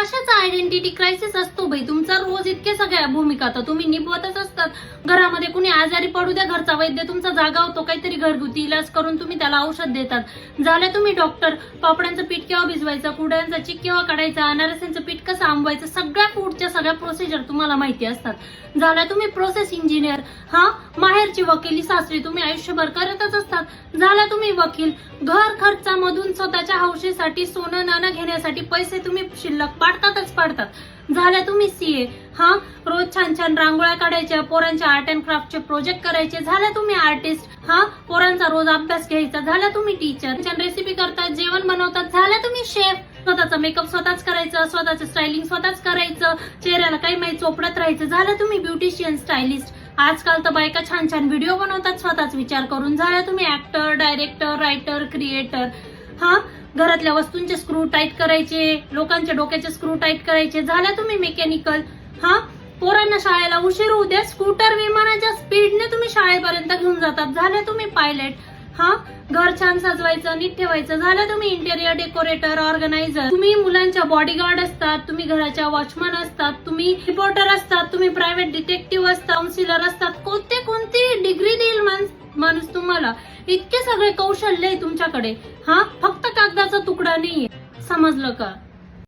कशाचा identity crisis असतो भाई तुमचा? रोज इतके सगळ्या भूमिका तर तुम्ही निभवतच असतात. घरामध्ये कुणी आजारी पडू द्या, घरचा वैद्य तुमचा जागा होतो, काहीतरी घरगुती इलाज करून तुम्ही त्याला औषध देतात. झालं तुम्ही डॉक्टर, पापड्यांचं पीठ केव्हा भिजवायचं, कुड्यांचा चिक केव्हा काढायचा, अनारसांचं पीठ कसं आंबवायचं, सगळ्या फूडच्या सगळ्या प्रोसिजर तुम्हाला माहिती असतात. झालं तुम्ही प्रोसेस इंजिनियर, माहेरची वकिली सासरी तुम्ही आयुष्यभर करतच असतात. झाला तुम्ही वकील, घर खर्चामधून स्वतःच्या हौशेसाठी सोनं नाणं घेण्यासाठी पैसे तुम्ही शिल्लक पाडतात. झाल्या तुम्ही सीए, रोज छान छान रांगोळ्या काढायच्या, पोरांच्या आर्ट अँड क्राफ्टचे प्रोजेक्ट करायचे. झाल्या तुम्ही आर्टिस्ट, पोरांचा रोज अभ्यास घ्यायचा. झाल्या तुम्ही टीचर, छान रेसिपी करतात, जेवण बनवतात. झाल्या तुम्ही शेफ, स्वतःचा मेकअप स्वतःच करायचं, स्वतःचं स्टायलिंग स्वतःच करायचं, चेहऱ्याला काही माहिती चोपडत राहायचं. झालं तुम्ही ब्युटिशियन, स्टायलिस्ट. आजकाल तर बायका छान छान व्हिडिओ बनवतात स्वतःच विचार करून. झालं तुम्ही ऍक्टर, डायरेक्टर, रायटर, क्रिएटर. घरातल्या वस्तूंचे स्क्रू टाईट करायचे, लोकांच्या डोक्याचे स्क्रू टाईट करायचे. झाल्या तुम्ही मेकॅनिकल. पोरांना शाळेला उशीर होऊ द्या, स्कूटर विमानाच्या स्पीडने तुम्ही शाळेपर्यंत घेऊन जातात. झाल्या तुम्ही पायलट. घर छान सजवायचं, नीट ठेवायचं. झालं तुम्ही इंटेरियर डेकोरेटर, ऑर्गनायझर. तुम्ही मुलांच्या बॉडीगार्ड असतात, तुम्ही घराच्या वॉचमन असतात, तुम्ही रिपोर्टर असतात, तुम्ही प्रायव्हेट डिटेक्टिव्ह असतात, काउन्सिलर असतात. कोणती डिग्री देईल माणूस तुम्हाला? इतके सगळे कौशल्य आहे तुमच्याकडे. फक्त कागदाचा तुकडा नाहीये. समजलं का?